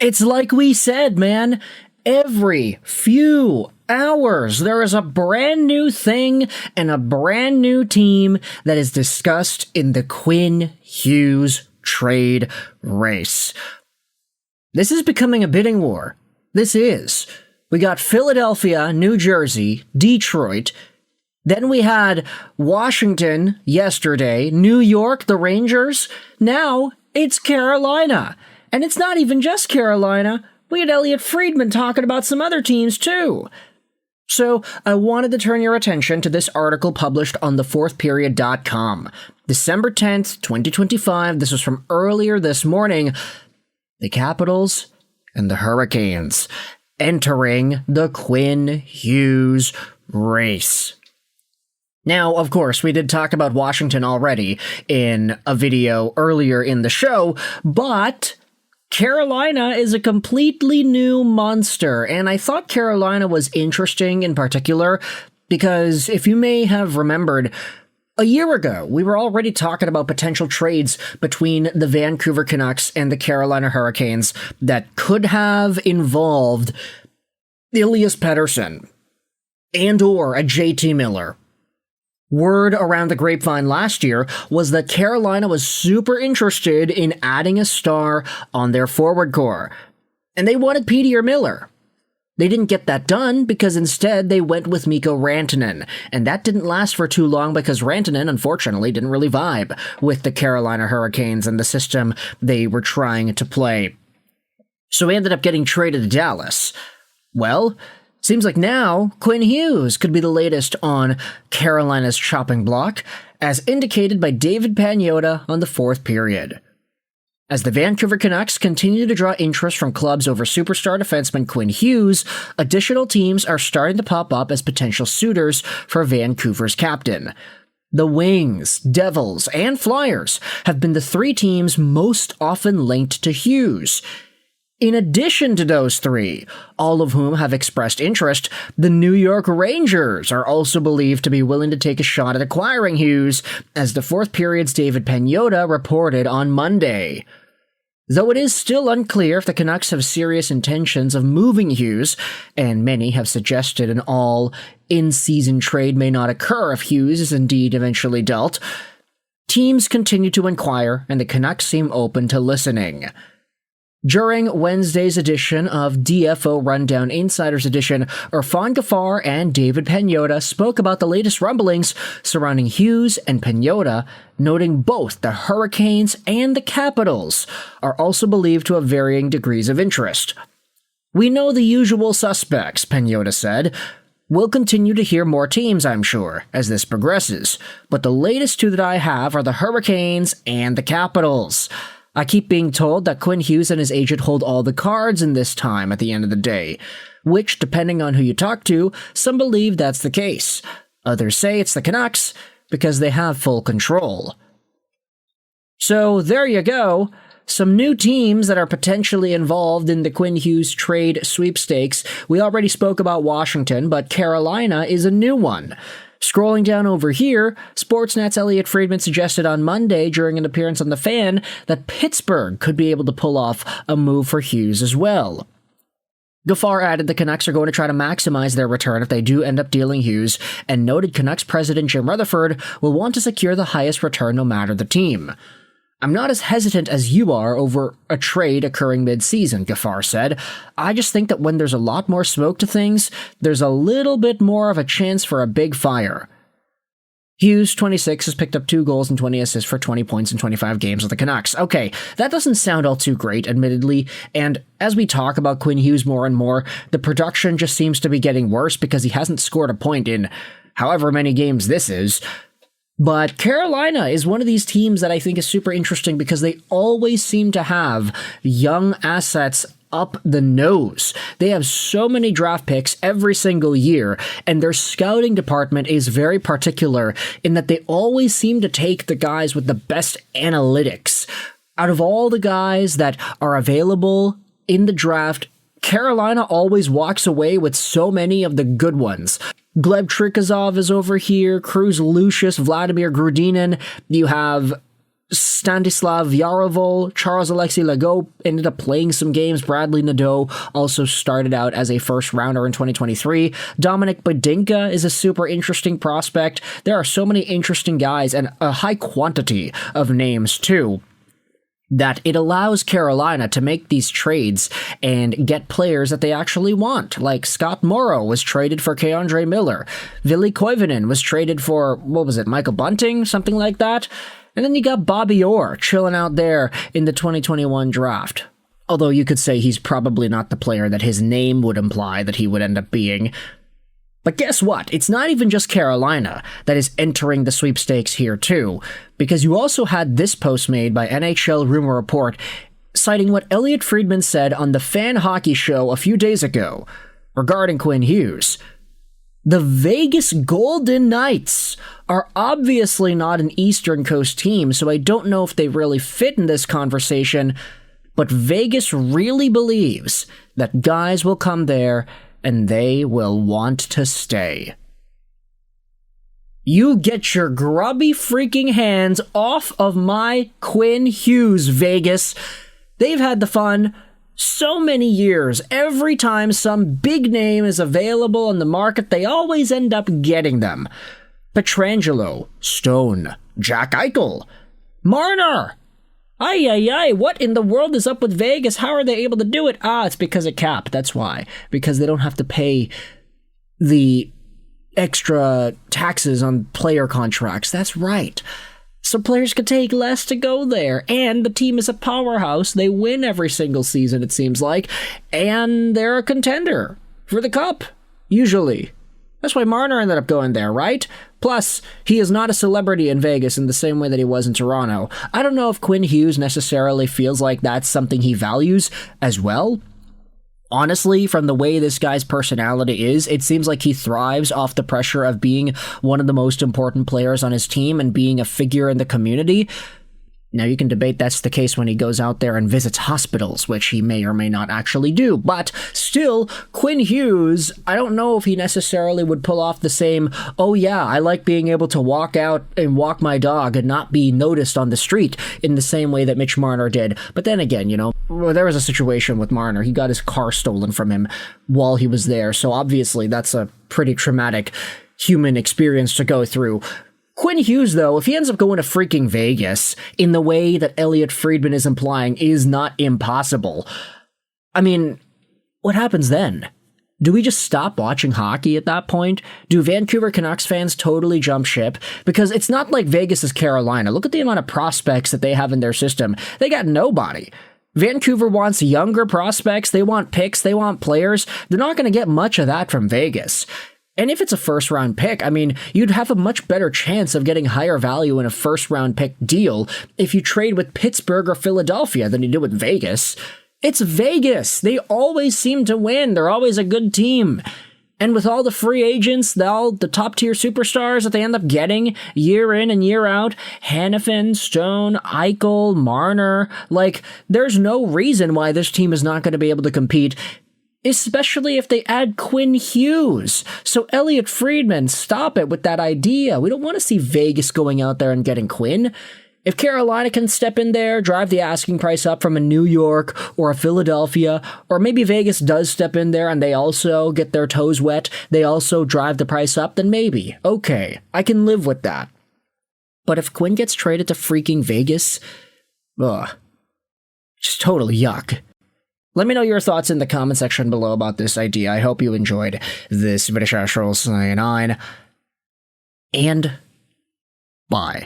It's like we said, man. Every few hours, there is a brand new thing and a brand new team that is discussed in the Quinn Hughes trade race. This is becoming a bidding war. This is. We got Philadelphia, New Jersey, Detroit. Then we had Washington yesterday, New York, the Rangers. Now it's Carolina. And it's not even just Carolina. We had Elliotte Friedman talking about some other teams too. So I wanted to turn your attention to this article published on thefourthperiod.com. December 10th, 2025. This was from earlier this morning. The Capitals and the Hurricanes entering the Quinn Hughes race. Now, of course, we did talk about Washington already in a video earlier in the show, but Carolina is a completely new monster, and I thought Carolina was interesting in particular because if you may have remembered, a year ago, we were already talking about potential trades between the Vancouver Canucks and the Carolina Hurricanes that could have involved Elias Pettersson and or a JT Miller. Word around the grapevine last year was that Carolina was super interested in adding a star on their forward core, and they wanted Petey or Miller. They didn't get that done because instead they went with Mikko Rantanen, and that didn't last for too long because Rantanen, unfortunately, didn't really vibe with the Carolina Hurricanes and the system they were trying to play. So he ended up getting traded to Dallas. Well, seems like now Quinn Hughes could be the latest on Carolina's chopping block, as indicated by David Pagnotta on the fourth period. As the Vancouver Canucks continue to draw interest from clubs over superstar defenseman Quinn Hughes, additional teams are starting to pop up as potential suitors for Vancouver's captain. The Wings, Devils, and Flyers have been the three teams most often linked to Hughes. In addition to those three, all of whom have expressed interest, the New York Rangers are also believed to be willing to take a shot at acquiring Hughes, as the fourth period's David Pagnotta reported on Monday. Though it is still unclear if the Canucks have serious intentions of moving Hughes, and many have suggested an all-in-season trade may not occur if Hughes is indeed eventually dealt, teams continue to inquire, and the Canucks seem open to listening. During Wednesday's edition of DFO Rundown Insiders Edition, Irfan Gaffar and David Pagnotta spoke about the latest rumblings surrounding Hughes and Pagnotta, noting both the Hurricanes and the Capitals are also believed to have varying degrees of interest. "We know the usual suspects," Pagnotta said. "We'll continue to hear more teams, I'm sure, as this progresses, but the latest two that I have are the Hurricanes and the Capitals. I keep being told that Quinn Hughes and his agent hold all the cards in this time at the end of the day, which, depending on who you talk to, some believe that's the case. Others say it's the Canucks because they have full control." So there you go. Some new teams that are potentially involved in the Quinn Hughes trade sweepstakes. We already spoke about Washington, but Carolina is a new one. Scrolling down over here, Sportsnet's Elliotte Friedman suggested on Monday during an appearance on The Fan that Pittsburgh could be able to pull off a move for Hughes as well. Gaffar added the Canucks are going to try to maximize their return if they do end up dealing Hughes, and noted Canucks president Jim Rutherford will want to secure the highest return no matter the team. "I'm not as hesitant as you are over a trade occurring mid-season," Gaffar said. "I just think that when there's a lot more smoke to things, there's a little bit more of a chance for a big fire." Hughes, 26, has picked up 2 goals and 20 assists for 20 points in 25 games with the Canucks. Okay, that doesn't sound all too great, admittedly, and as we talk about Quinn Hughes more and more, the production just seems to be getting worse because he hasn't scored a point in however many games this is. But Carolina is one of these teams that I think is super interesting because they always seem to have young assets up the nose. They have so many draft picks every single year, and their scouting department is very particular in that they always seem to take the guys with the best analytics. Out of all the guys that are available in the draft, Carolina always walks away with so many of the good ones. Gleb Trikazov is over here, Cruz Lucius, Vladimir Grudinin. You have Stanislav Yarovol, Charles-Alexis Legault ended up playing some games. Bradley Nadeau also started out as a first-rounder in 2023. Dominic Badinka is a super interesting prospect. There are so many interesting guys and a high quantity of names, too, that it allows Carolina to make these trades and get players that they actually want. Like Scott Morrow was traded for Keandre Miller. Ville Koivunen was traded for, Michael Bunting? Something like that. And then you got Bobby Orr chilling out there in the 2021 draft. Although you could say he's probably not the player that his name would imply that he would end up being. But guess what? It's not even just Carolina that is entering the sweepstakes here too, because you also had this post made by NHL Rumor Report citing what Elliotte Friedman said on the Fan Hockey Show a few days ago regarding Quinn Hughes. The Vegas Golden Knights are obviously not an Eastern Coast team, so I don't know if they really fit in this conversation, but Vegas really believes that guys will come there and they will want to stay. You get your grubby freaking hands off of my Quinn Hughes, Vegas. They've had the fun so many years. Every time some big name is available on the market, they always end up getting them. Pietrangelo, Stone, Jack Eichel, Marner. Ay, what in the world is up with Vegas? How are they able to do it? It's because of cap, that's why. Because they don't have to pay the extra taxes on player contracts, that's right. So players could take less to go there, and the team is a powerhouse. They win every single season, it seems like, and they're a contender for the cup, usually. That's why Marner ended up going there, right? Plus, he is not a celebrity in Vegas in the same way that he was in Toronto. I don't know if Quinn Hughes necessarily feels like that's something he values as well. Honestly, from the way this guy's personality is, it seems like he thrives off the pressure of being one of the most important players on his team and being a figure in the community. Now, you can debate that's the case when he goes out there and visits hospitals, which he may or may not actually do. But still, Quinn Hughes, I don't know if he necessarily would pull off the same, oh yeah, I like being able to walk out and walk my dog and not be noticed on the street in the same way that Mitch Marner did. But then again, there was a situation with Marner. He got his car stolen from him while he was there. So obviously that's a pretty traumatic human experience to go through. Quinn Hughes, though, if he ends up going to freaking Vegas in the way that Elliotte Friedman is implying is not impossible, I mean, what happens then? Do we just stop watching hockey at that point? Do Vancouver Canucks fans totally jump ship? Because it's not like Vegas is Carolina. Look at the amount of prospects that they have in their system. They got nobody. Vancouver wants younger prospects. They want picks. They want players. They're not going to get much of that from Vegas. And if it's a first-round pick, I mean, you'd have a much better chance of getting higher value in a first-round pick deal if you trade with Pittsburgh or Philadelphia than you do with Vegas. It's Vegas. They always seem to win. They're always a good team. And with all the free agents, all the top-tier superstars that they end up getting year in and year out, Hanifin, Stone, Eichel, Marner, there's no reason why this team is not going to be able to compete, especially if they add Quinn Hughes. So Elliotte Friedman, stop it with that idea. We don't want to see Vegas going out there and getting Quinn. If Carolina can step in there, drive the asking price up from a New York or a Philadelphia, or maybe Vegas does step in there and they also get their toes wet, they also drive the price up, then maybe. Okay, I can live with that. But if Quinn gets traded to freaking Vegas, just total yuck. Let me know your thoughts in the comment section below about this idea. I hope you enjoyed this video. And bye.